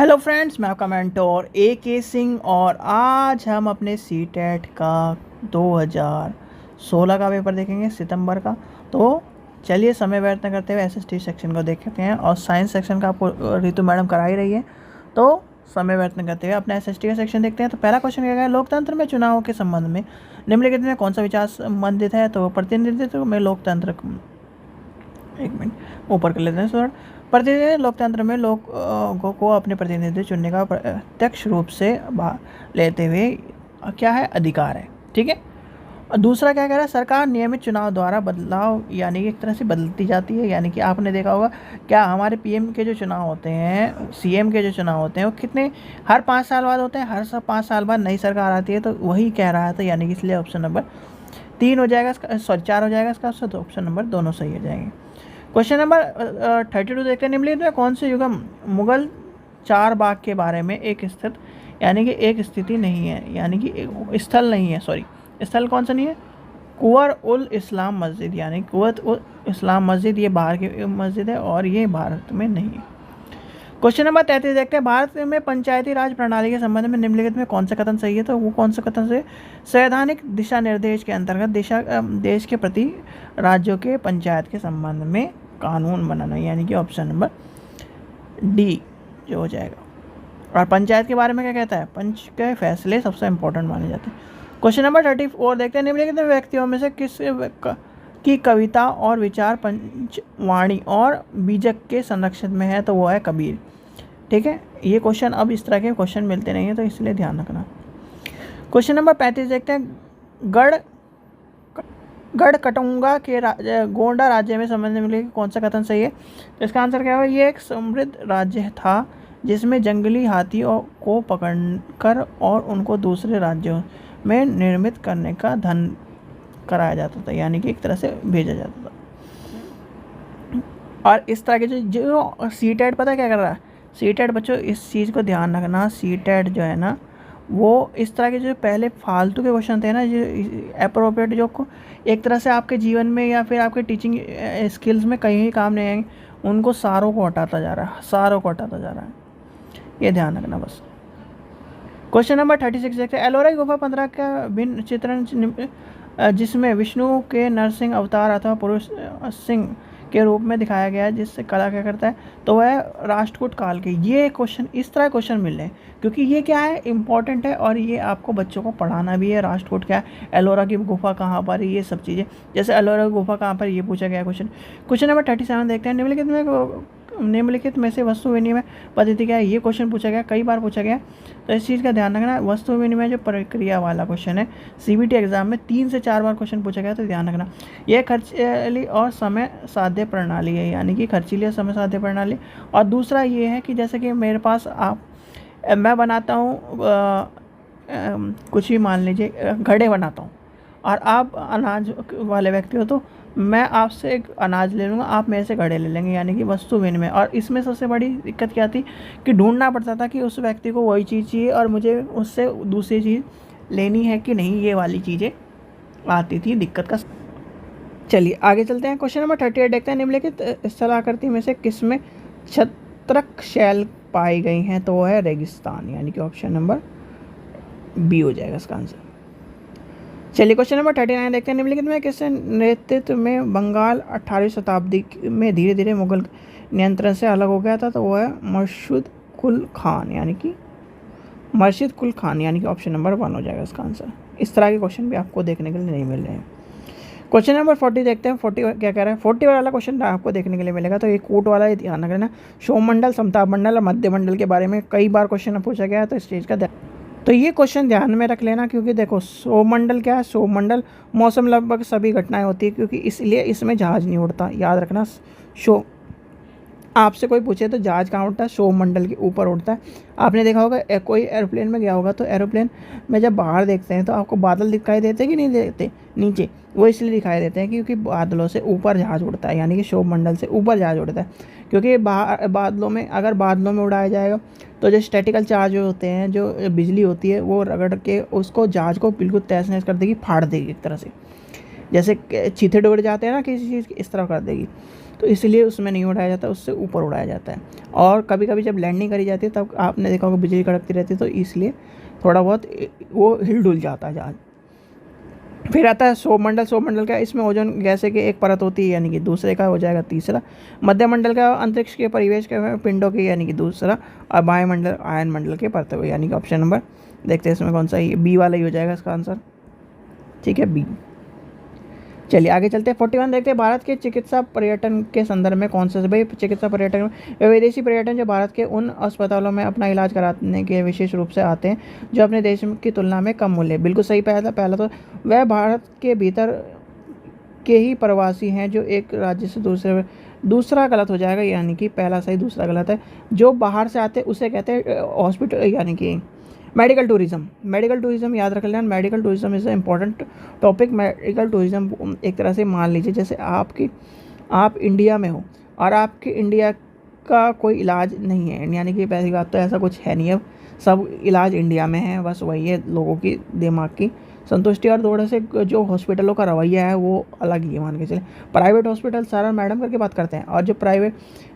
Hello friends, मैं आपका mentor AK Singh और आज हम अपने सीटेट का 2016 का पेपर देखेंगे, सितंबर का। तो चलिए समय व्यर्थ न करते हुए SST सेक्शन को देखते हैं और साइंस सेक्शन का आपको रितु मैडम करा ही रही है। तो समय व्यर्थ न करते हुए अपना SST का सेक्शन देखते हैं। तो पहला क्वेश्चन क्या है, लोकतंत्र में चुनाव के संबंध में निम्नलिखित में कौन सा विचार संबंधित है? तो प्रतिनिधित्व में लोकतंत्र, एक मिनट ऊपर कर लेते हैं सर। प्रतिनिधि लोकतंत्र में लोगों को अपने प्रतिनिधि चुनने का प्रत्यक्ष रूप से लेते हुए क्या है, अधिकार है। ठीक है। और दूसरा क्या कह रहा है, सरकार नियमित चुनाव द्वारा बदलाव यानी कि एक तरह से बदलती जाती है। यानी कि आपने देखा होगा क्या हमारे PM के जो चुनाव होते हैं, CM के जो चुनाव होते हैं, वो कितने हर 5 साल बाद होते हैं। हर 5 साल बाद नई सरकार आती है। तो वही कह रहा था, यानी कि इसलिए ऑप्शन नंबर 3 हो जाएगा इसका, सॉरी 4 हो जाएगा इसका। तो ऑप्शन नंबर दोनों सही हो जाएंगे। क्वेश्चन नंबर 32 देखते हैं, निम्नलिखित में कौन से युगम मुगल चार बाग के बारे में एक स्थित यानी कि एक स्थिति नहीं है, यानी कि स्थल नहीं है, सॉरी स्थल कौन सा नहीं है, कुंवर उल इस्लाम मस्जिद, यानी कुवत उल इस्लाम मस्जिद, ये बाहर की मस्जिद है और ये भारत में नहीं है। क्वेश्चन नंबर 33 देखते हैं, भारत में पंचायती राज प्रणाली के संबंध में निम्नलिखित में कौन सा कथन सही है? तो वो कौन सा कथन से, संवैधानिक दिशा निर्देश के अंतर्गत देश के प्रति राज्यों के पंचायत के संबंध में कानून बनाना, यानी कि ऑप्शन नंबर डी जो हो जाएगा। और पंचायत के बारे में क्या कहता है, पंच के फैसले सबसे इंपॉर्टेंट माने जाते हैं। क्वेश्चन नंबर 34 देखते हैं, निम्नलिखित व्यक्तियों में से किस की कविता और विचार पंचवाणी और बीजक के संरक्षण में है? तो वो है कबीर। ठीक है। ये क्वेश्चन अब इस तरह के क्वेश्चन मिलते नहीं हैं, तो इसलिए ध्यान रखना। क्वेश्चन नंबर 35 देखते हैं, गढ़कटुंगा के गोंडा राज्य में संबंध में कौन सा कथन सही है? तो इसका आंसर क्या होगा, ये एक समृद्ध राज्य था जिसमें जंगली हाथियों को पकड़कर और उनको दूसरे राज्यों में निर्मित करने का धन कराया जाता था, यानी कि एक तरह से भेजा जाता था। और इस तरह के जो सीटेट पता क्या कर रहा है, सीटेट बच्चों इस चीज़ को ध्यान रखना, सीटेट जो है ना वो इस तरह के जो पहले फालतू के क्वेश्चन थे ना, जो अप्रोप्रिएट, जो एक तरह से आपके जीवन में या फिर आपके टीचिंग स्किल्स में कहीं काम नहीं आएंगे, उनको सारों को हटाता जा रहा है, सारों को हटाता जा रहा है। ये ध्यान रखना बस। क्वेश्चन नंबर 36 देखते हैं, एलोरा गुफा 15 का भिन्न चित्रण जिसमें विष्णु के नरसिंह अवतार अथवा पुरुष सिंह के रूप में दिखाया गया है, जिससे कला क्या करता है, तो वह राष्ट्रकूट काल के। ये क्वेश्चन इस तरह क्वेश्चन मिल रहे हैं क्योंकि ये क्या है, इंपॉर्टेंट है और ये आपको बच्चों को पढ़ाना भी है। राष्ट्रकूट क्या है, एलोरा की गुफा कहाँ पर है, ये सब चीज़ें। जैसे एलोरा की गुफा कहाँ पर, ये पूछा गया क्वेश्चन। क्वेश्चन नंबर 37 देखते हैं, निम्नलिखित में से वस्तु विनिमय पद्धति क्या है? ये क्वेश्चन पूछा गया, कई बार पूछा गया, तो इस चीज़ का ध्यान रखना। वस्तु विनिमय जो प्रक्रिया वाला क्वेश्चन है, CBT एग्जाम में 3 से 4 बार क्वेश्चन पूछा गया, तो ध्यान रखना। यह खर्चीली और समय साध्य प्रणाली है, यानी कि खर्चीली और समय साध्य प्रणाली। और दूसरा ये है कि जैसे कि मेरे पास मैं बनाता हूँ कुछ भी, मान लीजिए घड़े बनाता हूँ और आप अनाज वाले व्यक्ति हो, तो मैं आपसे एक अनाज ले लूँगा, आप मेरे से घड़े ले लेंगे, यानी कि वस्तु विनिमय। और इसमें सबसे बड़ी दिक्कत क्या थी कि ढूंढना पड़ता था कि उस व्यक्ति को वही चीज़ चाहिए और मुझे उससे दूसरी चीज़ लेनी है कि नहीं, ये वाली चीज़ें आती थी दिक्कत का। चलिए आगे चलते हैं। क्वेश्चन नंबर 38 देखते हैं, निम्नलिखित स्थलाकृति में से किसमें छत्रक शैल पाई गई हैं? तो वो है रेगिस्तान, यानी कि ऑप्शन नंबर B हो जाएगा इसका आंसर। चलिए क्वेश्चन नंबर 39 देखते हैं, निम्नलिखित में किस नेतृत्व में बंगाल 18वीं शताब्दी में धीरे धीरे मुगल नियंत्रण से अलग हो गया था? तो वो है मर्शिद कुल खान, यानी कि मर्शिद कुल खान, यानी कि ऑप्शन नंबर 1 हो जाएगा इसका आंसर। इस तरह के क्वेश्चन भी आपको देखने के लिए नहीं मिल रहे हैं। क्वेश्चन नंबर 40 देखते हैं, 40 क्या कह रहा है, 40 वाला क्वेश्चन आपको देखने के लिए मिलेगा, तो ये कूट वाला ही ध्यान रखना। शोमंडल, समताप मंडल और मध्य मंडल के बारे में कई बार क्वेश्चन पूछा गया है, तो इस चीज़ का तो ये क्वेश्चन ध्यान में रख लेना, क्योंकि देखो सौमंडल क्या है, सौमंडल मौसम लगभग सभी घटनाएं होती है, क्योंकि इसलिए इसमें जहाज नहीं उड़ता, याद रखना। आपसे कोई पूछे तो जहाज कहाँ उड़ता है, सौमंडल के ऊपर उड़ता है। आपने देखा होगा कोई एरोप्लेन में गया होगा, तो एरोप्लेन में जब बाहर देखते हैं तो आपको बादल दिखाई देते कि नहीं देते नीचे? वो इसलिए दिखाई देते हैं क्योंकि बादलों से ऊपर जहाज उड़ता है, यानी कि सौमंडल से ऊपर जहाज उड़ता है। क्योंकि बादलों में, अगर बादलों में उड़ाया जाएगा तो जो स्टैटिकल चार्ज होते हैं, जो बिजली होती है, वो रगड़ के उसको जहाज को बिल्कुल तहस नहस कर देगी, फाड़ देगी एक तरह से। जैसे चीथे उड़ जाते हैं ना किसी चीज़ की, इस तरह कर देगी। तो इसलिए उसमें नहीं उड़ाया जाता, उससे ऊपर उड़ाया जाता है। और कभी कभी जब लैंडिंग करी जाती है तब आपने देखा होगा बिजली कड़कती रहती है, तो इसलिए थोड़ा बहुत वो हिल डुल जाता है जहाज। फिर आता है सौरमंडल। सौरमंडल का, इसमें ओजोन गैस की एक परत होती है, यानी कि दूसरे का हो जाएगा तीसरा। मध्यमंडल का अंतरिक्ष के परिवेश के पिंडों की, यानी कि दूसरा। और वायुमंडल आयन मंडल के परत हुए, यानी कि ऑप्शन नंबर, देखते हैं इसमें कौन सा ही, बी वाला ही हो जाएगा इसका आंसर। ठीक है, बी। चलिए आगे चलते हैं। 41 देखते हैं, भारत के चिकित्सा पर्यटन के संदर्भ में कौन सा, भाई चिकित्सा पर्यटन में विदेशी पर्यटन जो भारत के उन अस्पतालों में अपना इलाज कराने के विशेष रूप से आते हैं जो अपने देश की तुलना में कम मूल्य। बिल्कुल सही। पहला तो वह भारत के भीतर के ही प्रवासी हैं जो एक राज्य से दूसरा गलत हो जाएगा, यानी कि पहला सही दूसरा गलत है। जो बाहर से आते हैं उसे कहते हैं हॉस्पिटल, यानी कि मेडिकल टूरिज्म। मेडिकल टूरिज्म याद रख लेना, medical tourism is a important topic. Medical tourism एक तरह से मान लीजिए जैसे आप इंडिया में हो और आपके इंडिया का कोई इलाज नहीं है, यानी कि पहली बात तो ऐसा कुछ है नहीं, अब सब इलाज इंडिया में है, बस वही है लोगों की दिमाग की संतुष्टि। और थोड़े से जो हॉस्पिटलों का रवैया है वो अलग ही है, मान के चले। प्राइवेट हॉस्पिटल सारा मैडम करके बात करते हैं, और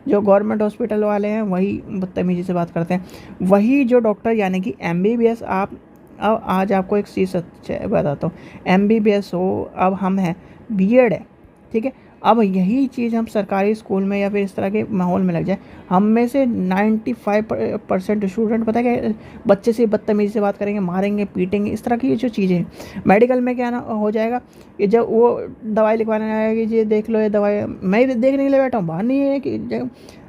जो गवर्नमेंट हॉस्पिटल वाले हैं वही बदतमीजी से बात करते हैं। वही जो डॉक्टर, यानी कि MBBS, अब आज आपको एक चीज़ बताता हूँ। MBBS हो, अब हम हैं B.Ed है, ठीक है। अब यही चीज़ हम सरकारी स्कूल में या फिर इस तरह के माहौल में लग जाए, हम में से 95% स्टूडेंट पता है क्या, बच्चे से बदतमीजी से बात करेंगे, मारेंगे, पीटेंगे, इस तरह की जो चीज़ें हैं। मेडिकल में क्या ना हो जाएगा कि जब वो दवाई लिखवाने आएगी, जी देख लो ये दवाई, मैं देखने के लिए बैठा हूँ, बाहर नहीं है कि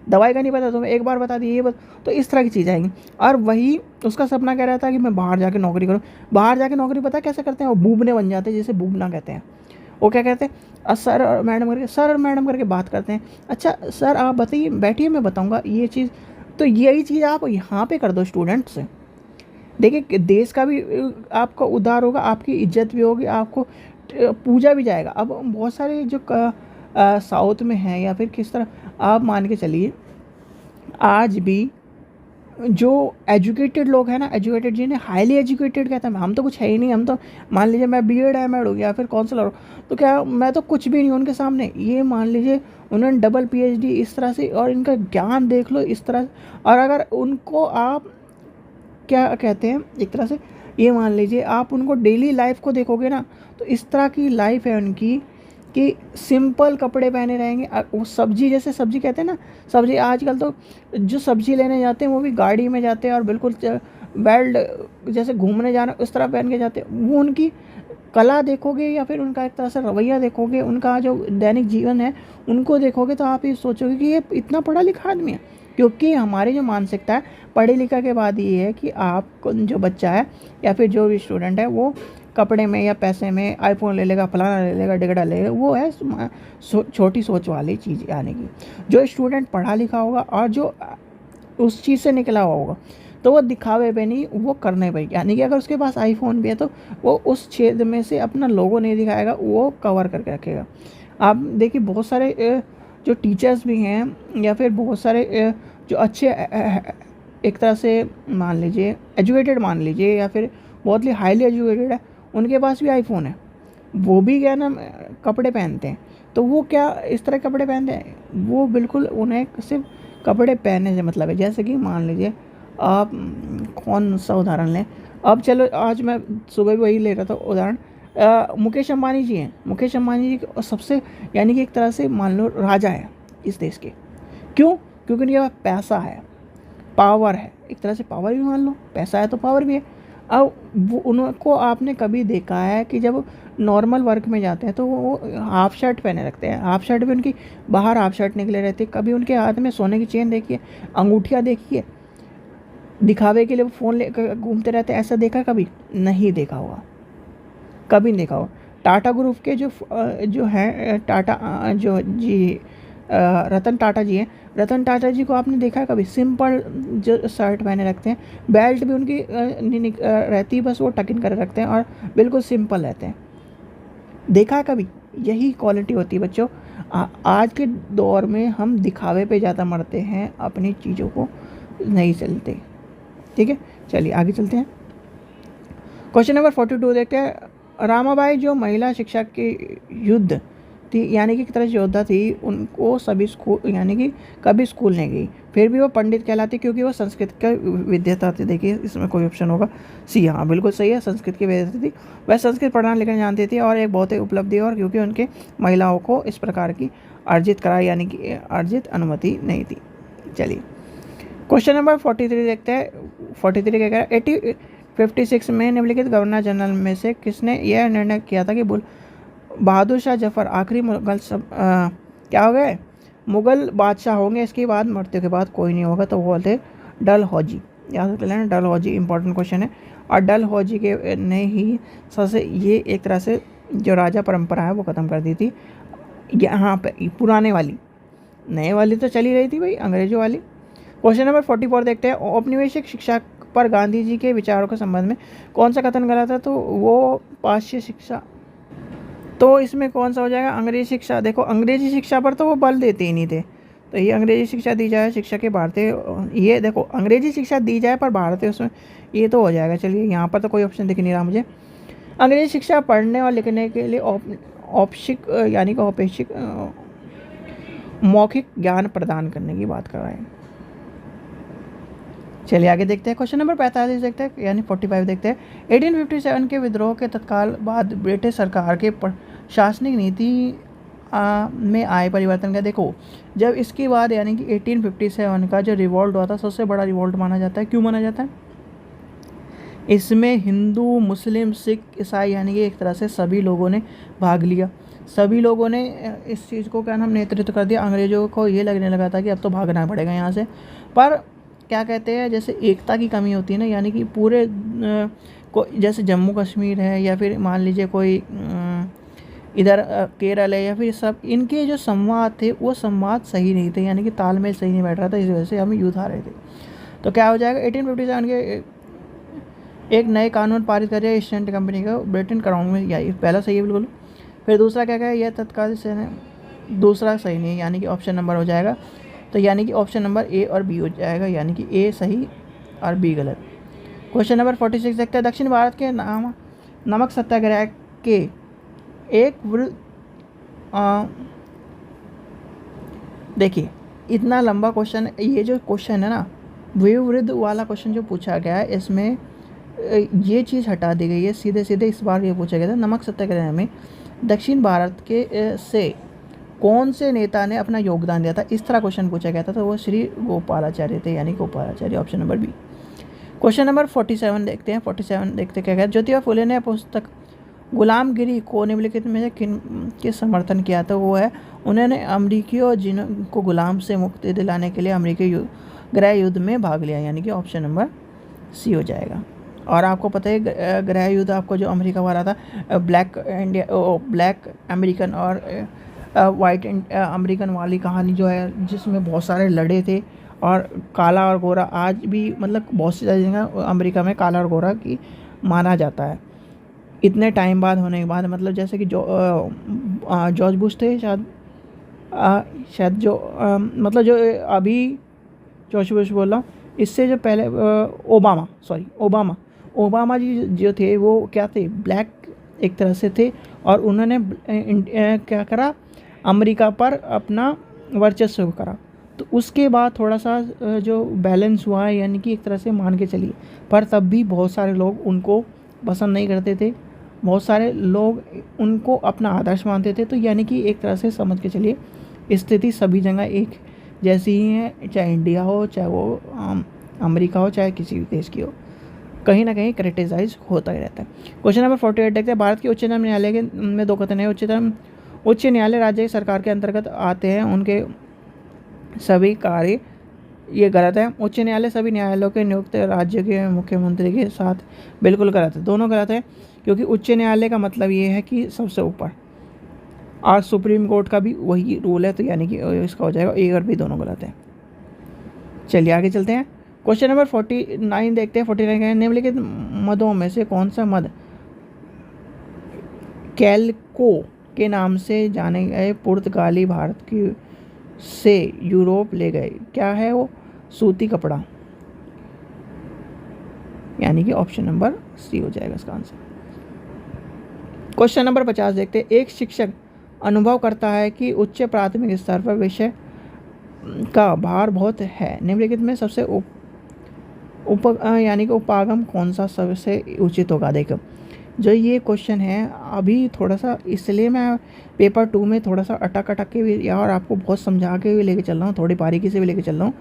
दवाई का नहीं पता तुम्हें, एक बार बता दी ये तो इस तरह की चीज़ आएंगी। और वही उसका सपना कह रहा था कि मैं बाहर जाके नौकरी करूँ। बाहर जाके नौकरी पता कैसे करते हैं, वो बूबने बन जाते हैं, जिसे बूबना कहते हैं। वो क्या कहते हैं, सर और मैडम करके बात करते हैं। अच्छा सर आप बताइए, बैठिए मैं बताऊंगा ये चीज़। तो यही चीज़ आप यहाँ पे कर दो स्टूडेंट से, देखिए देश का भी आपका उद्धार होगा, आपकी इज्जत भी होगी, आपको पूजा भी जाएगा। अब बहुत सारे जो साउथ में हैं या फिर किस तरह, आप मान के चलिए आज भी जो एजुकेटेड लोग हैं ना, एजुकेटेड जिन्हें हाईली एजुकेटेड कहते हैं, हम तो कुछ है ही नहीं, हम तो मान लीजिए मैं B.Ed MAd हूँ या फिर काउंसलर हूँ, तो क्या मैं तो कुछ भी नहीं हूँ उनके सामने। ये मान लीजिए उन्होंने डबल PhD इस तरह से, और इनका ज्ञान देख लो इस तरह। और अगर उनको आप क्या कहते हैं, एक तरह से ये मान लीजिए आप उनको डेली लाइफ को देखोगे ना, तो इस तरह की लाइफ है उनकी कि सिंपल कपड़े पहने रहेंगे। वो सब्जी, जैसे सब्जी कहते हैं ना, सब्जी आजकल तो जो सब्जी लेने जाते हैं वो भी गाड़ी में जाते हैं और बिल्कुल बेल्ट जैसे घूमने जाना उस तरह पहन के जाते हैं। वो उनकी कला देखोगे या फिर उनका एक तरह से रवैया देखोगे, उनका जो दैनिक जीवन है उनको देखोगे, तो आप ये सोचोगे कि ये इतना पढ़ा लिखा आदमी है। क्योंकि हमारी जो मानसिकता है पढ़े लिखा के बाद ये है कि आपको जो बच्चा है या फिर जो भी स्टूडेंट है वो कपड़े में या पैसे में आईफोन ले लेगा, फलाना ले लेगा, डिगड़ा ले लेगा, वो है छोटी सोच वाली चीज़। यानी कि जो स्टूडेंट पढ़ा लिखा होगा और जो उस चीज़ से निकला हुआ होगा, तो वो दिखावे पे नहीं, वो करने पे। यानी कि अगर उसके पास आईफोन भी है तो वो उस क्षेत्र में से अपना लोगो नहीं दिखाएगा, वो कवर करके रखेगा। आप देखिए बहुत सारे जो टीचर्स भी हैं या फिर बहुत सारे जो अच्छे एक तरह से मान लीजिए एजुकेटेड मान लीजिए या फिर बहुत ही हाईली एजुकेटेड है, उनके पास भी आईफोन है, वो भी क्या ना कपड़े पहनते हैं। तो वो क्या इस तरह कपड़े पहनते हैं, वो बिल्कुल उन्हें सिर्फ कपड़े पहनने से मतलब है। जैसे कि मान लीजिए आप कौन सा उदाहरण लें, अब चलो आज मैं सुबह भी वही ले रहा था उदाहरण, मुकेश अंबानी जी हैं। मुकेश अंबानी जी सबसे, यानी कि एक तरह से मान लो राजा है इस देश के। क्यों? क्योंकि उनके पास पैसा है, पावर है, एक तरह से पावर भी मान लो, पैसा है तो पावर भी है। अब वो उनको आपने कभी देखा है कि जब नॉर्मल वर्क में जाते हैं तो वो हाफ शर्ट पहने रखते हैं, हाफ शर्ट भी उनकी बाहर हाफ शर्ट निकले रहती है। कभी उनके हाथ में सोने की चेन देखिए, अंगूठियाँ देखिए, दिखावे के लिए वो फ़ोन ले घूमते रहते हैं, ऐसा देखा कभी नहीं देखा होगा, कभी नहीं देखा होगा। टाटा ग्रुप के जो हैं टाटा जो जी रतन टाटा जी हैं, रतन टाटा जी को आपने देखा है कभी सिंपल जो शर्ट पहने रखते हैं, बेल्ट भी उनकी नहीं रहती, बस वो टक इन कर रखते हैं और बिल्कुल सिंपल रहते हैं, देखा है कभी? यही क्वालिटी होती है बच्चों। आज के दौर में हम दिखावे पे ज़्यादा मरते हैं, अपनी चीज़ों को नहीं चलते। ठीक है, चलिए आगे चलते हैं। क्वेश्चन नंबर 42 देखते हैं। रामाबाई जो महिला शिक्षा के युद्ध थी, यानी कि एक तरह से योद्धा थी, उनको सभी स्कूल यानी कि कभी स्कूल नहीं गई, फिर भी वो पंडित कहलाती क्योंकि वो संस्कृत का विद्याता थी। देखिए इसमें कोई ऑप्शन होगा सी, हाँ बिल्कुल सही है, संस्कृत की विद्याता थी। वह संस्कृत पढ़ना लिखना जानती थी और एक बहुत ही उपलब्धि, और क्योंकि उनके महिलाओं को इस प्रकार की अर्जित कराई यानी कि अर्जित अनुमति नहीं थी। चलिए क्वेश्चन नंबर 43 देखते हैं। 43 क्या कह रहा है, 56 में निम्नलिखित गवर्नर जनरल में से किसने यह निर्णय किया था कि बहादुर शाह जफर आखिरी मुगल क्या हो गए, मुगल बादशाह होंगे, इसके बाद मृत्यु के बाद कोई नहीं होगा, तो वो बोलते डलहौजी। याद रख लेना, डलहौजी इंपॉर्टेंट क्वेश्चन है। और डलहौजी के ने ही सबसे ये एक तरह से जो राजा परंपरा है वो ख़त्म कर दी थी यहाँ पे, पुराने वाली, नए वाली तो चली रही थी भाई, अंग्रेजों वाली। क्वेश्चन नंबर 44 देखते हैं। औपनिवेशिक शिक्षा पर गांधी जी के विचारों के संबंध में कौन सा कथन गलत है, तो वो पाश्चात्य शिक्षा, तो इसमें कौन सा हो जाएगा, अंग्रेजी शिक्षा। देखो अंग्रेजी शिक्षा पर तो वो बल देते ही नहीं थे, तो ये अंग्रेजी शिक्षा दी जाए, शिक्षा के भारतीय, ये देखो अंग्रेजी शिक्षा दी जाए पर भारतीय उसमें, ये तो हो जाएगा। चलिए यहाँ पर तो कोई ऑप्शन दिख नहीं रहा मुझे। अंग्रेजी शिक्षा पढ़ने और लिखने के लिए औपशिक यानी कि औपेक्षिक मौखिक ज्ञान प्रदान करने की बात कर रहे हैं। चलिए आगे देखते हैं। क्वेश्चन नंबर 45 देखते हैं, यानी 45 देखते हैं। 1857 के विद्रोह के तत्काल बाद ब्रिटिश सरकार के प्रशासनिक नीति में आए परिवर्तन का। देखो जब इसके बाद यानी कि 1857 का जो रिवॉल्ट हुआ था, सबसे बड़ा रिवॉल्ट माना जाता है। क्यों माना जाता है, इसमें हिंदू, मुस्लिम, सिख, ईसाई यानी कि एक तरह से सभी लोगों ने भाग लिया। सभी लोगों ने इस चीज़ को क्या नाम नेतृत्व कर दिया। अंग्रेज़ों को ये लगने लगा था कि अब तो भागना पड़ेगा यहाँ से, पर क्या कहते हैं, जैसे एकता की कमी होती है ना, यानी कि पूरे को, जैसे जम्मू कश्मीर है या फिर मान लीजिए कोई इधर केरल है, या फिर सब, इनके जो संवाद थे वो संवाद सही नहीं थे, यानी कि तालमेल सही नहीं बैठ रहा था, इस वजह से हम युद्ध हारे थे। तो क्या हो जाएगा, 1857 के एक नए कानून पारित कर दिया ईस्ट इंडिया कंपनी का ब्रिटेन क्राउन में, या पहला सही है बिल्कुल। फिर दूसरा क्या है, यह तत्काल से दूसरा सही नहीं है, यानी कि ऑप्शन नंबर हो जाएगा, तो यानी कि ऑप्शन नंबर ए और बी हो जाएगा, यानी कि ए सही और बी गलत। क्वेश्चन नंबर 46 देखते हैं। दक्षिण भारत के नमक सत्याग्रह के एक देखिए इतना लंबा क्वेश्चन, ये जो क्वेश्चन है ना, विवृद्ध वाला क्वेश्चन जो पूछा गया है, इसमें ये चीज़ हटा दी गई है, सीधे सीधे इस बार ये पूछा गया था, नमक सत्याग्रह में दक्षिण भारत के से कौन से नेता ने अपना योगदान दिया था, इस तरह क्वेश्चन पूछा गया था, तो वो श्री गोपालाचार्य थे, यानी Gopalacharya, option number B. Question number 47 देखते हैं। 47 देखते क्या कहते, ज्योतिबा फुले ने पुस्तक गुलामगिरी को निम्नलिखित में से किन के समर्थन किया, तो वो है, उन्होंने अमरीकियों जिनको गुलाम से मुक्ति दिलाने के लिए अमरीकी गृह युद्ध में भाग लिया, यानी कि ऑप्शन नंबर सी हो जाएगा। और आपको पता है गृह युद्ध आपको जो अमेरिका वाला था, ब्लैक अमेरिकन और वाइट अमेरिकन वाली कहानी जो है, जिसमें बहुत सारे लड़े थे, और काला और गोरा आज भी मतलब बहुत सी जगह अमेरिका में काला और गोरा की माना जाता है इतने टाइम बाद होने के बाद। मतलब जैसे कि जॉर्ज बुश थे शायद जो मतलब जो अभी जॉर्ज बुश बोल रहा हूँ, इससे जो पहले ओबामा जी जो थे वो क्या थे, ब्लैक एक तरह से थे, और उन्होंने क्या करा, अमेरिका पर अपना वर्चस्व करा। तो उसके बाद थोड़ा सा जो बैलेंस हुआ है, यानी कि एक तरह से मान के चलिए, पर तब भी बहुत सारे लोग उनको पसंद नहीं करते थे, बहुत सारे लोग उनको अपना आदर्श मानते थे। तो यानी कि एक तरह से समझ के चलिए स्थिति सभी जगह एक जैसी ही है, चाहे इंडिया हो, चाहे वो अमेरिका हो, चाहे किसी भी देश की हो, कहीं ना कहीं क्रिटिसाइज होता ही रहता है। क्वेश्चन नंबर 48 देखते हैं। भारत के उच्चतम न्यायालय के में दो कथन है। उच्च न्यायालय राज्य सरकार के अंतर्गत आते हैं, उनके सभी कार्य, ये गलत है। उच्च न्यायालय सभी न्यायालयों के नियुक्त राज्य के मुख्यमंत्री के साथ, बिल्कुल गलत है, दोनों गलत है, क्योंकि उच्च न्यायालय का मतलब ये है कि सबसे ऊपर, और सुप्रीम कोर्ट का भी वही रूल है, तो यानी कि इसका हो जाएगा ए और बी, दोनों गलत है। चलिए आगे चलते हैं। क्वेश्चन नंबर 49 देखते हैं। 49 का निम्नलिखित मदों में से कौन सा मद कैल्को के नाम से जाने गए पुर्तगाली भारत की से यूरोप ले गए, क्या है वो, सूती कपड़ा, यानी कि ऑप्शन नंबर सी हो जाएगा इसका आंसर। क्वेश्चन नंबर 50 देखते हैं। एक शिक्षक अनुभव करता है कि उच्च प्राथमिक स्तर पर विषय का भार बहुत है, निम्नलिखित में सबसे यानी कि उपागम कौन सा सबसे उचित होगा। देखो जो ये क्वेश्चन है अभी थोड़ा सा, इसलिए मैं पेपर 2 में थोड़ा सा अटक के भी और आपको बहुत समझा के भी लेके चल रहा हूँ, थोड़ी बारीकी से भी लेके चल रहा हूँ,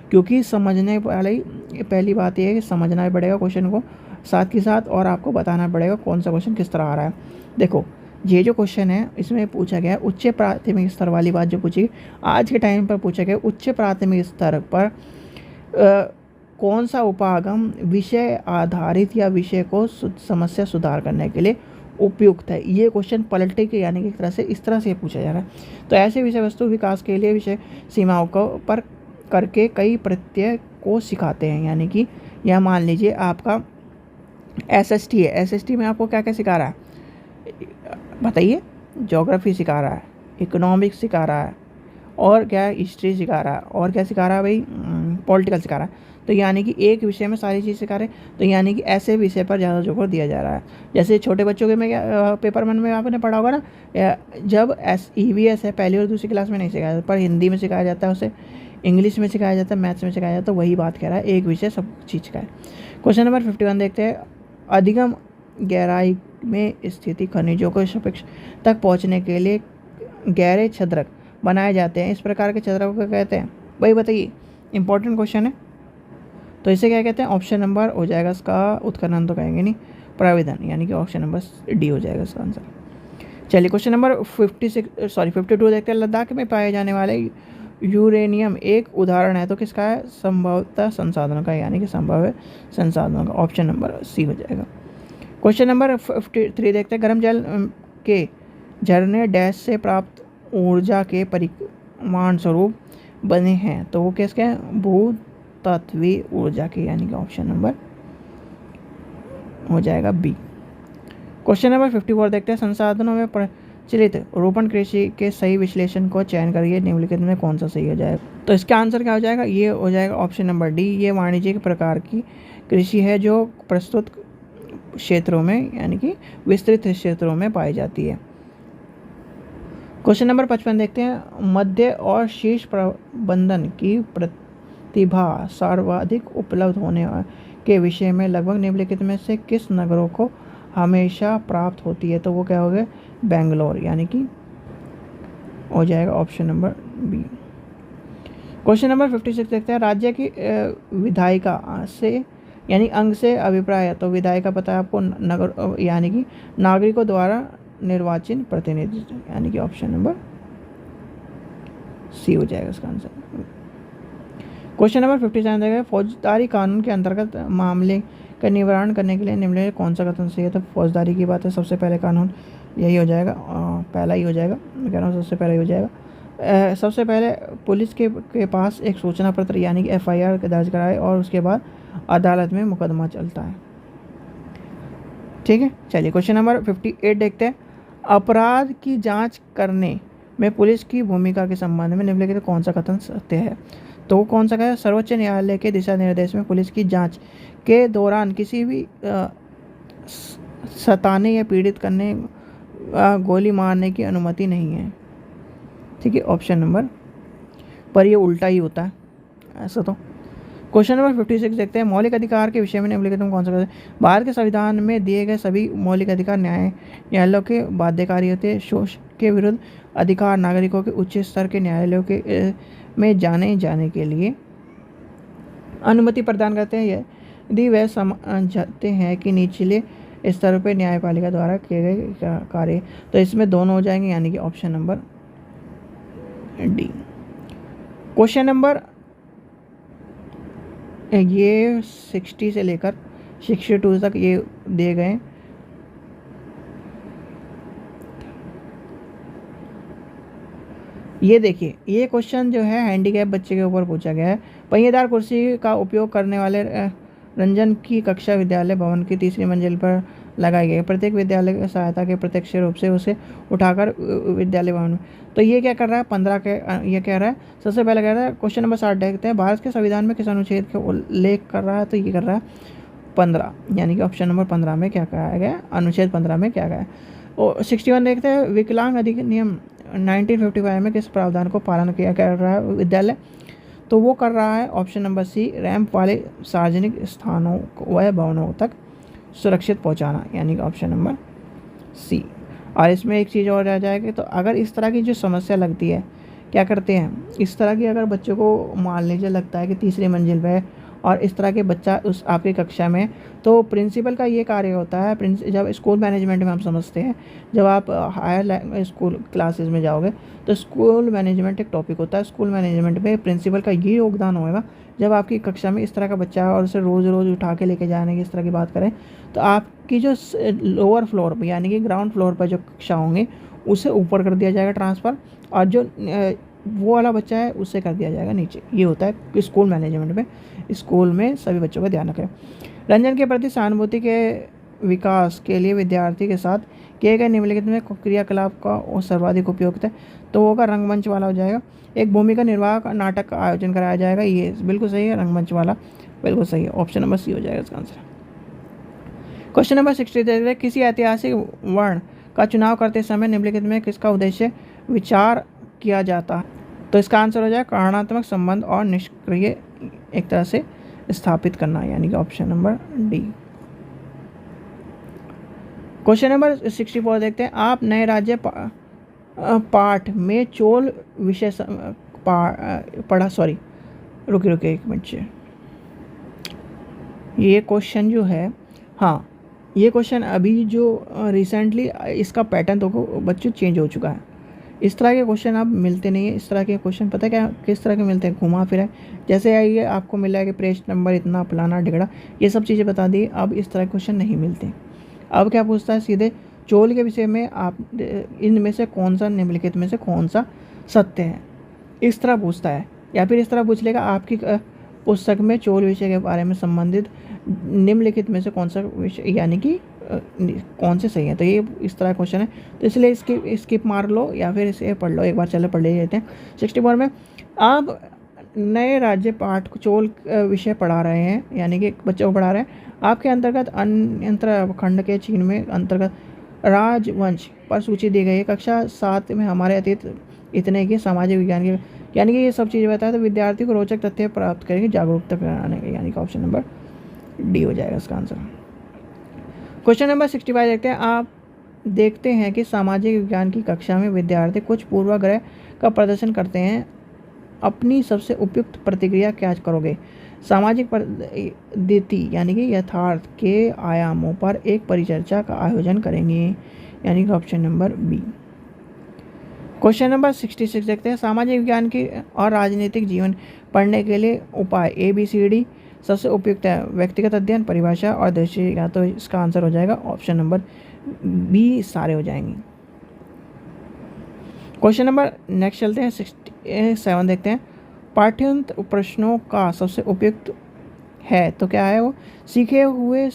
क्योंकि समझने पहली बात ये है कि समझना ही पड़ेगा क्वेश्चन को साथ के साथ, और आपको बताना पड़ेगा कौन सा क्वेश्चन किस तरह आ रहा है। देखो ये जो क्वेश्चन है इसमें पूछा गया है उच्च प्राथमिक स्तर वाली बात जो पूछी आज के टाइम पर पूछा गया, उच्च प्राथमिक स्तर पर कौन सा उपागम विषय आधारित या विषय को समस्या सुधार करने के लिए उपयुक्त है। ये क्वेश्चन पलटे यानी कि एक तरह से इस तरह से पूछा जा रहा है। तो ऐसे विषय वस्तु विकास के लिए विषय सीमाओं को पर करके कई प्रत्यय को सिखाते हैं, यानी कि यह मान लीजिए आपका SST है, SST में आपको क्या क्या सिखा रहा है बताइए। ज्योग्राफी सिखा रहा है, इकोनॉमिक्स सिखा रहा है, और क्या हिस्ट्री सिखा रहा है, और क्या सिखा रहा है भाई, पॉलिटिकल सिखा रहा है। तो यानी कि एक विषय में सारी चीज़ सिखा रहे, तो यानी कि ऐसे विषय पर ज़्यादा जोर दिया जा रहा है। जैसे छोटे बच्चों के में क्या पेपर 1 में आपने पढ़ा होगा ना, जब EVS है पहली और दूसरी क्लास में नहीं सिखाया जाता, पर हिंदी में सिखाया जाता है, उसे इंग्लिश में सिखाया जाता है, मैथ्स में सिखाया जाता है, वही बात कह रहा है, एक विषय सब चीज़ का है। क्वेश्चन नंबर 51 देखते हैं। अधिगम गहराई में स्थिति खनिजों को सापेक्ष तक पहुँचने के लिए गहरे छद्रक बनाए जाते हैं, इस प्रकार के छद्रकों को कहते हैं भाई बताइए। इंपॉर्टेंट क्वेश्चन है, तो इसे क्या कहते हैं। ऑप्शन नंबर हो जाएगा इसका, उत्खनन तो कहेंगे नहीं, प्राविधान, यानी कि ऑप्शन नंबर D हो जाएगा इसका आंसर। चलिए क्वेश्चन नंबर 52 देखते हैं। लद्दाख में पाए जाने वाले यूरेनियम एक उदाहरण है, तो किसका है, संभवतः संसाधनों का, यानी कि संभव है संसाधनों का, ऑप्शन नंबर C हो जाएगा। क्वेश्चन नंबर 53 देखते हैं। गर्म जल के झरने डैश से प्राप्त ऊर्जा के परिमाण स्वरूप बने हैं, तो वो किसके हैं, भूतत्वीय ऊर्जा के, यानी कि ऑप्शन नंबर हो जाएगा B। क्वेश्चन नंबर 54 देखते हैं। संसाधनों में प्रचलित रोपण कृषि के सही विश्लेषण को चयन करिए, निम्नलिखित में कौन सा सही हो जाएगा। तो इसका आंसर क्या हो जाएगा, ये हो जाएगा ऑप्शन नंबर D। ये वाणिज्यिक प्रकार की कृषि है जो प्रस्तुत क्षेत्रों में, यानी कि विस्तृत क्षेत्रों में पाई जाती है। क्वेश्चन नंबर 55 देखते हैं। मध्य और शीर्ष प्रबंधन की प्रतिभा सर्वाधिक उपलब्ध होने के विषय में लगभग निम्नलिखित में से किस नगरों को हमेशा प्राप्त होती है, तो वो क्या हो गया, बेंगलोर, यानी कि हो जाएगा option number B। Question number 56 देखते हैं। राज्य की विधायिका से यानी अंग से अभिप्राय है, तो विधायिका पता है आपको, नगर यानी कि नागरिकों द्वारा निर्वाचित प्रतिनिधित्व, यानी कि ऑप्शन नंबर C हो जाएगा इसका आंसर। क्वेश्चन नंबर 57 देखिए। फौजदारी कानून के अंतर्गत मामले का निवारण करने के लिए निम्नलिखित कौन सा कथन सही है, तो फौजदारी की बात है, सबसे पहले कानून यही हो जाएगा, पहला ही हो जाएगा, मैं कह रहा हूँ सबसे पहला ही हो जाएगा। सबसे पहले पुलिस के पास एक सूचना पत्र यानी कि FIR दर्ज कराए और उसके बाद अदालत में मुकदमा चलता है, ठीक है। चलिए क्वेश्चन नंबर 58 देखते हैं। अपराध की जांच करने में पुलिस की भूमिका के संबंध में निम्नलिखित कौन सा कथन सत्य है, तो वो कौन सा है, सर्वोच्च न्यायालय के दिशा निर्देश में पुलिस की जांच के दौरान किसी भी सताने या पीड़ित करने, गोली मारने की अनुमति नहीं है, ठीक है, ऑप्शन नंबर पर ये उल्टा ही होता है ऐसा। तो क्वेश्चन नंबर 56 देखते हैं। मौलिक अधिकार के विषय में निम्नलिखित में कौन सा, भारत के संविधान में दिए गए सभी मौलिक अधिकार न्यायालयों के बाध्यकारी होते हैं। शोषण के विरुद्ध अधिकार नागरिकों के उच्च स्तर के न्यायालयों के में जाने के लिए अनुमति प्रदान करते हैं यदि वे समझते हैं कि निचले स्तर पर न्यायपालिका द्वारा किए गए कार्य, तो इसमें दोनों हो जाएंगे, यानी कि option number D। Question number ये 60 से लेकर 62 तक ये दिए गए। ये देखिए, ये क्वेश्चन जो है हैंडीकैप बच्चे के ऊपर पूछा गया है। पहिएदार कुर्सी का उपयोग करने वाले रंजन की कक्षा विद्यालय भवन की 3री मंजिल पर लगाई गई। प्रत्येक विद्यालय की सहायता के प्रत्यक्ष रूप से उसे उठाकर विद्यालय भवन में, तो ये क्या कर रहा है, 15 के ये कह रहा है। सबसे पहले कह रहा है क्वेश्चन नंबर 60 देखते हैं। भारत के संविधान में किस अनुच्छेद के उल्लेख कर रहा है, तो ये कर रहा है 15, यानी कि ऑप्शन नंबर 15 में क्या कहा गया, अनुच्छेद 15 में क्या कहा है, और 61 देखते हैं, विकलांग अधिनियम 1955 में किस प्रावधान को पालन किया कर रहा है विद्यालय? तो वो कर रहा है ऑप्शन नंबर सी, रैंप वाले सार्वजनिक स्थानों व भवनों तक सुरक्षित पहुंचाना, यानी कि ऑप्शन नंबर सी। और इसमें एक चीज़ और रह जाएगी, तो अगर इस तरह की जो समस्या लगती है, क्या करते हैं, इस तरह की अगर बच्चों को मान लीजिए लगता है कि तीसरी मंजिल पे और इस तरह के बच्चा उस आपकी कक्षा में, तो प्रिंसिपल का ये कार्य होता है, जब स्कूल मैनेजमेंट में हम समझते हैं, जब आप हायर स्कूल क्लासेस में जाओगे तो स्कूल मैनेजमेंट एक टॉपिक होता है। स्कूल मैनेजमेंट में प्रिंसिपल का ये योगदान होगा, जब आपकी कक्षा में इस तरह का बच्चा है और उसे रोज़ रोज़ उठा के लेके जाने की इस तरह की बात करें, तो आपकी जो लोअर फ्लोर पर यानी कि ग्राउंड फ्लोर पर जो कक्षा होंगे उसे ऊपर कर दिया जाएगा ट्रांसफ़र, और जो वो वाला बच्चा है उससे कर दिया जाएगा नीचे। ये होता है स्कूल मैनेजमेंट में। स्कूल में सभी बच्चों का ध्यान रखें। रंजन के प्रति सहानुभूति के विकास के लिए विद्यार्थी के साथ किए गए निम्नलिखित में क्रियाकलाप का सर्वाधिक उपयुक्त है, तो होगा रंगमंच वाला हो जाएगा। एक भूमिका निर्वाह का नाटक का आयोजन कराया जाएगा, ये बिल्कुल सही है, रंगमंच वाला बिल्कुल सही है, ऑप्शन नंबर सी हो जाएगा इसका आंसर। क्वेश्चन नंबर 63, किसी ऐतिहासिक वर्ण का चुनाव करते समय निम्नलिखित में किसका उद्देश्य विचार किया जाता है? तो इसका आंसर हो जाएगा कारणात्मक संबंध और निष्क्रिय एक तरह से स्थापित करना, यानी कि option number D. Question number 64 देखते हैं, आप नए राज्य पाठ में चोल विषय पढ़ा, सॉरी रुकिए एक मिनट से, ये क्वेश्चन जो है, हाँ ये क्वेश्चन अभी जो रिसेंटली इसका पैटर्न तो बच्चों चेंज हो चुका है। इस तरह के क्वेश्चन अब मिलते नहीं है। इस तरह के क्वेश्चन पता है क्या किस तरह के मिलते हैं, घुमा फिरा, जैसे ये आपको मिला है कि प्रश्न नंबर इतना फलाना ढिगड़ा, ये सब चीज़ें बता दी। अब इस तरह के क्वेश्चन नहीं मिलते। अब क्या पूछता है सीधे चोल के विषय में, आप इनमें से कौन सा निम्नलिखित में से कौन सा सत्य है, इस तरह पूछता है। या फिर इस तरह पूछ लेगा आपकी पुस्तक में चोल विषय के बारे में संबंधित निम्नलिखित में से कौन सा विषय, यानी कि कौन से सही है। तो ये इस तरह क्वेश्चन है, तो इसलिए स्किप मार लो या फिर इसे पढ़ लो, एक बार चलो पढ़ लेते हैं। 64 में आप नए राज्य पाठ चोल विषय पढ़ा रहे हैं, यानी कि बच्चों को पढ़ा रहे हैं। आपके अंतर्गत अन्यंत्र खंड के चीन में अंतर्गत राजवंश पर सूची दी गई है। कक्षा 7 में हमारे अतीत इतने की सामाजिक विज्ञान के, यानी कि ये सब चीज़ें बताया, तो विद्यार्थी को रोचक तथ्य प्राप्त करेंगे जागरूकता कराने के, यानी कि ऑप्शन नंबर डी हो जाएगा इसका आंसर। क्वेश्चन नंबर 65 देखते हैं, आप देखते हैं कि सामाजिक विज्ञान की कक्षा में विद्यार्थी कुछ पूर्वाग्रह का प्रदर्शन करते हैं, अपनी सबसे उपयुक्त प्रतिक्रिया क्या करोगे? सामाजिक पद्धति यानी कि यथार्थ के आयामों पर एक परिचर्चा का आयोजन करेंगे, यानी कि option number B. Question number 66 देखते हैं, सामाजिक विज्ञान की और राजनीतिक जीवन पढ़ने के लिए उपाय ABCD सबसे उपयुक्त है, व्यक्तिगत अध्ययन, परिभाषा और दृष्टि। या तो इसका आंसर हो जाएगा ऑप्शन नंबर बी, सारे हो जाएंगे। क्वेश्चन नंबर नेक्स्ट चलते हैं 67 देखते हैं, पाठ्यंत्र प्रश्नों का सबसे उपयुक्त है, तो क्या है वो? सीखे हुए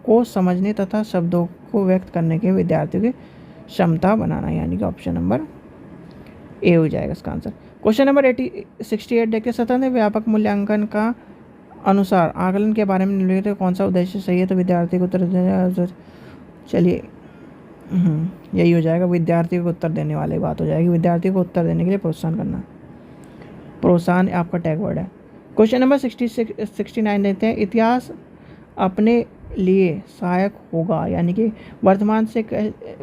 को समझने तथा शब्दों को व्यक्त करने के विद्यार्थियों की क्षमता बनाना, यानी कि ऑप्शन नंबर ए हो जाएगा इसका आंसर। क्वेश्चन नंबर 68 देखते हैं, स्वतंत्र व्यापक मूल्यांकन का अनुसार आकलन के बारे में निम्नलिखित कौन सा उद्देश्य सही है? तो विद्यार्थी को उत्तर देने, चलिए यही हो जाएगा, विद्यार्थी को उत्तर देने वाली बात हो जाएगी। विद्यार्थी को उत्तर देने के लिए प्रोत्साहन करना, प्रोत्साहन आपका टैग वर्ड है। क्वेश्चन नंबर 69 देखते हैं, इतिहास अपने लिए सहायक होगा, यानी कि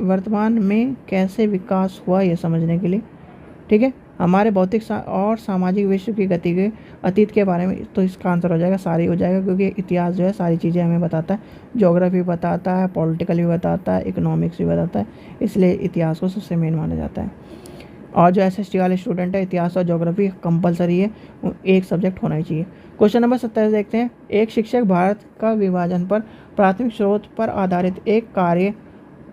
वर्तमान में कैसे विकास हुआ ये समझने के लिए, ठीक है, हमारे भौतिक और सामाजिक विश्व की गति के अतीत के बारे में। तो इसका आंसर हो जाएगा सारी हो जाएगा, क्योंकि इतिहास जो है सारी चीज़ें हमें बताता है, ज्योग्राफी बताता है, पॉलिटिकल भी बताता है, इकोनॉमिक्स भी बताता है, इसलिए इतिहास को सबसे मेन माना जाता है। और जो SST वाले स्टूडेंट है, इतिहास और ज्योग्राफी कंपलसरी है, एक सब्जेक्ट होना ही चाहिए। क्वेश्चन नंबर 27 देखते हैं, एक शिक्षक भारत का विभाजन पर प्राथमिक स्रोत पर आधारित एक कार्य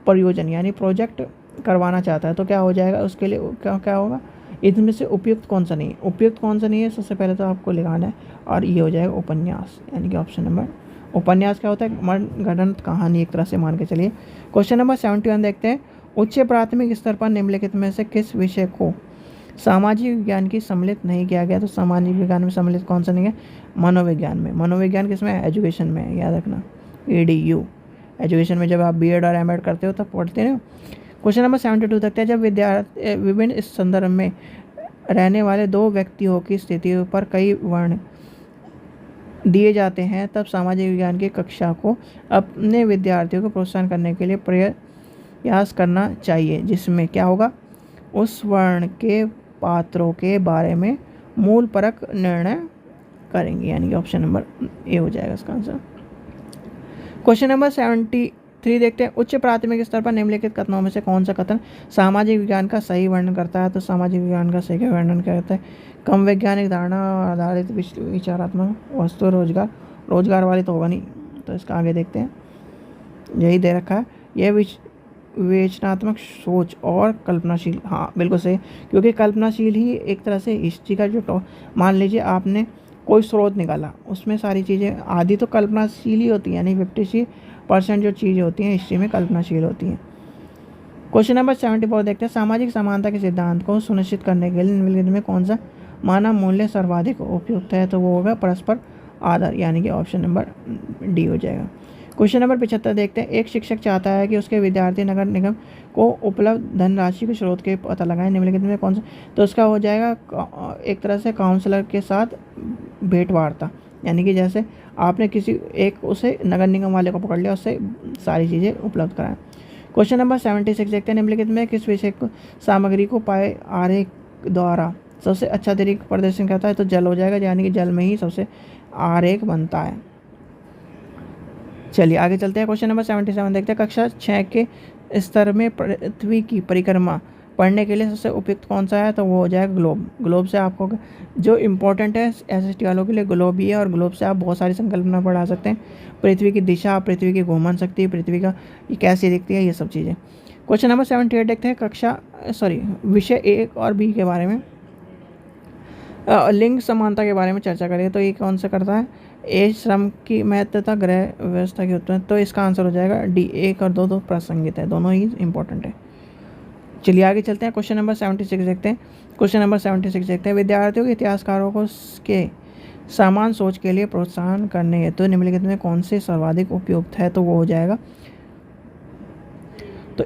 परियोजना यानी प्रोजेक्ट करवाना चाहता है, तो क्या हो जाएगा? उसके लिए क्या होगा? इनमें से उपयुक्त कौन सा नहीं है? उपयुक्त कौन सा नहीं है सबसे पहले तो आपको लिखाना है, और ये हो जाएगा उपन्यास, यानी कि ऑप्शन नंबर। उपन्यास क्या होता है? मनगढ़ंत कहानी एक तरह से मान के चलिए। क्वेश्चन नंबर 71 देखते हैं, उच्च प्राथमिक स्तर पर निम्नलिखित में से किस विषय को सामाजिक विज्ञान की सम्मिलित नहीं किया गया? तो सामाजिक विज्ञान में सम्मिलित कौन सा नहीं है? मनोविज्ञान में। मनोविज्ञान किसमें है? एजुकेशन में, याद रखना, EDU। एजुकेशन में जब आप बीएड और एमएड करते हो तब पढ़ते हो। क्वेश्चन नंबर 72 तक है, जब विद्यार्थी विभिन्न इस संदर्भ में रहने वाले दो व्यक्तियों की स्थितियों पर कई वर्ण दिए जाते हैं तब सामाजिक विज्ञान की कक्षा को अपने विद्यार्थियों को प्रोत्साहन करने के लिए प्रयास करना चाहिए, जिसमें क्या होगा, उस वर्ण के पात्रों के बारे में मूल परक निर्णय करेंगे, यानी कि ऑप्शन नंबर ए हो जाएगा इसका आंसर। क्वेश्चन नंबर 73 देखते हैं, उच्च प्राथमिक स्तर पर निम्नलिखित कथनों में से कौन सा कथन सामाजिक विज्ञान का सही वर्णन करता है। तो सामाजिक विज्ञान का सही वर्णन क्या करता है, कम वैज्ञानिक धारणा आधारित विचारात्मक वस्तु रोजगार वाली तो होगा नहीं, तो इसका आगे देखते हैं, यही दे रखा है, यह विवेचनात्मक सोच और कल्पनाशील, हाँ बिल्कुल सही, क्योंकि कल्पनाशील ही एक तरह से हिस्ट्री का जो मान लीजिए आपने कोई स्रोत निकाला, उसमें सारी चीज़ें आधी तो कल्पनाशील ही होती हैं, यानी 50% जो चीज़ें होती हैं हिस्ट्री में कल्पनाशील होती हैं। क्वेश्चन नंबर 74 देखते हैं, सामाजिक समानता के सिद्धांत को सुनिश्चित करने के लिए निम्नलिखित में कौन सा मानव मूल्य सर्वाधिक उपयुक्त है। तो वो होगा परस्पर आदर, यानी कि ऑप्शन नंबर डी हो जाएगा। क्वेश्चन नंबर 75 देखते हैं, एक शिक्षक चाहता है कि उसके विद्यार्थी नगर निगम को उपलब्ध धनराशि के स्रोत के पता लगाएं, निम्नलिखित में कौन सा, तो उसका हो जाएगा एक तरह से काउंसलर के साथ भेंट वार्ता, यानी कि जैसे आपने किसी एक उसे नगर निगम वाले को पकड़ लिया, उससे सारी चीज़ें उपलब्ध कराएं। क्वेश्चन नंबर 76 देखते हैं, निम्नलिखित में किस विषय को सामग्री को पाए आरेख द्वारा सबसे अच्छा तरीके प्रदर्शन करता है। तो जल हो जाएगा, यानी कि जल में ही सबसे आरेख बनता है। चलिए आगे चलते हैं, क्वेश्चन नंबर 77 देखते हैं, कक्षा 6 के स्तर में पृथ्वी की परिक्रमा पढ़ने के लिए सबसे उपयुक्त कौन सा है। तो वो हो जाएगा ग्लोब। ग्लोब से आपको जो इम्पोर्टेंट है एसएसटी वालों के लिए ग्लोब ही है, और ग्लोब से आप बहुत सारी संकल्पना पढ़ा सकते हैं, पृथ्वी की दिशा, पृथ्वी की घूमन शक्ति, पृथ्वी का कैसी दिखती है, ये सब चीज़ें। क्वेश्चन नंबर 78 देखते हैं, विषय 1 और बी के बारे में लिंग समानता के बारे में चर्चा करेंगे। तो ये कौन सा करता है, ए श्रम की महत्वता ग्रह व्यवस्था की उत्पन्न, तो इसका आंसर हो जाएगा डी। 1 और 2 दो प्रासंगिक है, दोनों ही इंपॉर्टेंट है। चलिए आगे चलते हैं, क्वेश्चन नंबर 76 देखते हैं। क्वेश्चन नंबर 76 देखते हैं, विद्यार्थियों के इतिहासकारों को के समान सोच के लिए प्रोत्साहन करने हेतु निम्नलिखित में कौन से सर्वाधिक उपयुक्त है। तो वो हो जाएगा, तो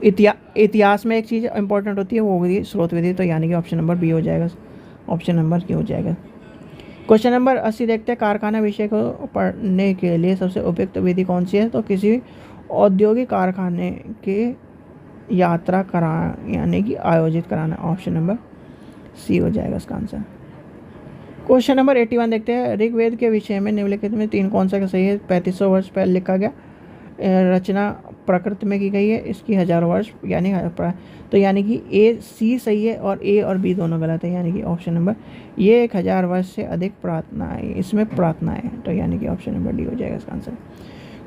इतिहास में एक चीज़ इंपॉर्टेंट होती है, वो होगी स्रोत विधि, तो यानी कि ऑप्शन नंबर बी हो जाएगा, ऑप्शन नंबर की हो जाएगा। क्वेश्चन नंबर 80 देखते हैं, कारखाना विषय को पढ़ने के लिए सबसे उपयुक्त विधि कौन सी है। तो किसी औद्योगिक कारखाने के यात्रा करा, यानी कि आयोजित कराना, ऑप्शन नंबर सी हो जाएगा इसका आंसर। क्वेश्चन नंबर 81 देखते हैं, ऋग्वेद के विषय में निम्नलिखित में तीन कौन सा का सही है। 3500 वर्ष पहले लिखा गया, रचना प्रकृति में की गई है, इसकी 1000 वर्ष, यानी तो यानी कि ए सी सही है और ए और बी दोनों गलत है, यानी कि ऑप्शन नंबर ये 1000 वर्ष से अधिक प्रार्थना है, इसमें प्रार्थना है, तो यानी कि ऑप्शन नंबर डी हो जाएगा इसका आंसर।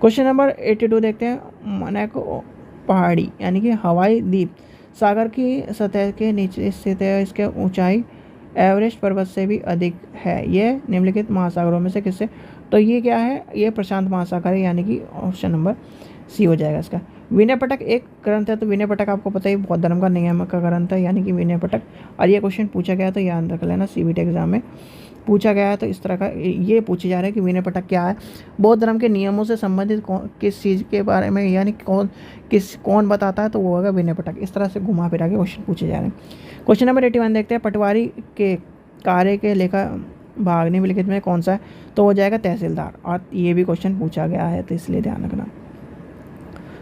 क्वेश्चन नंबर 82 देखते हैं, मनाको पहाड़ी यानी कि हवाई द्वीप सागर की सतह के नीचे स्थित है, इसके ऊंचाई एवरेस्ट पर्वत से भी अधिक है, ये निम्नलिखित महासागरों में से किससे। तो ये क्या है, ये प्रशांत महासागर है, यानी कि ऑप्शन नंबर सी हो जाएगा इसका। विनय पिटक एक ग्रंथ है, तो विनय पिटक आपको पता ही बौद्ध धर्म का नियम का ग्रंथ है, यानी कि विनय पिटक, और ये क्वेश्चन पूछा गया तो याद रख लेना, सीबीटी एग्जाम में पूछा गया है। तो इस तरह का ये पूछे जा रहा है कि विनय पिटक क्या है, बौद्ध धर्म के नियमों से संबंधित किस चीज़ के बारे में, यानी कौन बताता है, तो वो होगा विनय पिटक। इस तरह से घुमा फिरा के क्वेश्चन पूछे जा रहे हैं। क्वेश्चन नंबर 81 देखते हैं, पटवारी के कार्य के लेखा भाग निम्नलिखित में कौन सा है। तो हो जाएगा तहसीलदार, और ये भी क्वेश्चन पूछा गया है, तो इसलिए ध्यान रखना।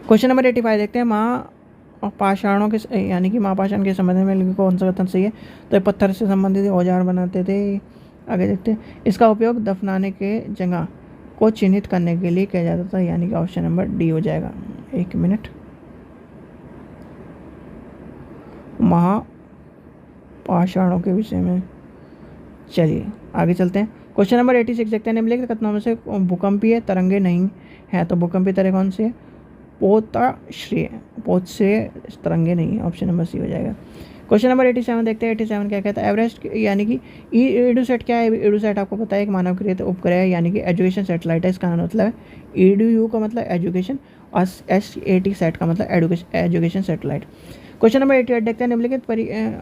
क्वेश्चन नंबर 85 देखते हैं, महापाषाणों के यानी कि महापाषाण के संबंध में कौन सा कथन सही है। तो पत्थर से संबंधित औजार बनाते थे। आगे देखते हैं, इसका उपयोग दफनाने के जगह को चिन्हित करने के लिए किया जाता था, यानी कि ऑप्शन नंबर डी हो जाएगा। एक मिनट, महापाषाणों के विषय में। चलिए आगे चलते हैं, क्वेश्चन नंबर 86 देखते हैं, निम्नलिखित कथनों में से भूकंपीय तरंगे नहीं है। तो भूकंपीय तरंग कौन सी है, पोताश्रय तरंगे नहीं, ऑप्शन नंबर सी हो जाएगा। क्वेश्चन नंबर 87 देखते हैं, 87 क्या कहता है, एवरेस्ट यानी कि ईडूसैट क्या है। ईडूसैट आपको पता है एक मानव कृत उपग्रह है, यानी कि एजुकेशन सैटेलाइट है, इसका मतलब है ईडू का मतलब एजुकेशन, और SAT सैट का मतलब एजुकेशन सैटेलाइट। क्वेश्चन नंबर 88 देखते हैं, निम्नलिखित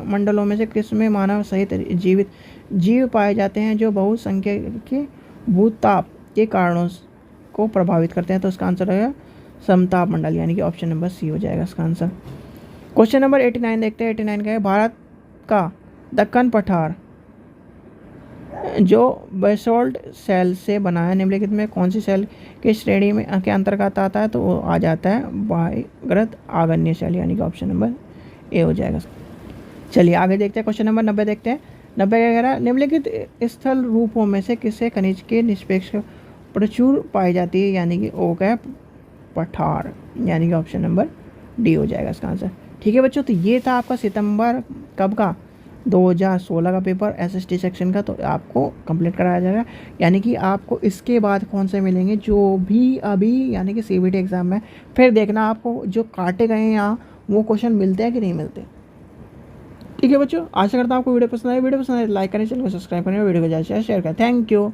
मंडलों में से किस में मानव सहित जीव पाए जाते हैं जो बहुसंख्यक के भूताप के कारणों को प्रभावित करते हैं। तो इसका आंसर है समताप मंडल, यानी कि ऑप्शन नंबर सी हो जाएगा इसका आंसर। क्वेश्चन नंबर 89 देखते हैं। 89 का है, भारत का दक्कन पठार जो बेसोल्ट सेल से बना है निम्नलिखित में कौन सी सेल की श्रेणी में के अंतर्गत आता है? तो वो आ जाता है वायुग्रत आग्नेय सेल, यानी कि ऑप्शन नंबर ए हो जाएगा। चलिए आगे देखते हैं। क्वेश्चन नंबर 90 देखते हैं। 90 क्या कह रहा है, निम्नलिखित स्थल रूपों में से किसे खनिज के निष्पेक्ष प्रचुर पाई जाती है? यानी कि ओ का पठार, यानी कि ऑप्शन नंबर डी हो जाएगा इसका आंसर। ठीक है बच्चों, तो ये था आपका सितंबर कब का 2016 का पेपर एसएसटी सेक्शन का, तो आपको कंप्लीट कराया जाएगा। यानी कि आपको इसके बाद कौन से मिलेंगे, जो भी अभी यानी कि सीबीटी एग्ज़ाम में, फिर देखना आपको जो काटे गए हैं यहाँ वो क्वेश्चन मिलते हैं कि नहीं मिलते। ठीक है बच्चों, आशा करता हूँ आपको वीडियो पसंद आए। वीडियो पसंद आए लाइक करें, चैनल को सब्सक्राइब करें, वीडियो को ज़्यादा शेयर करें। Thank you.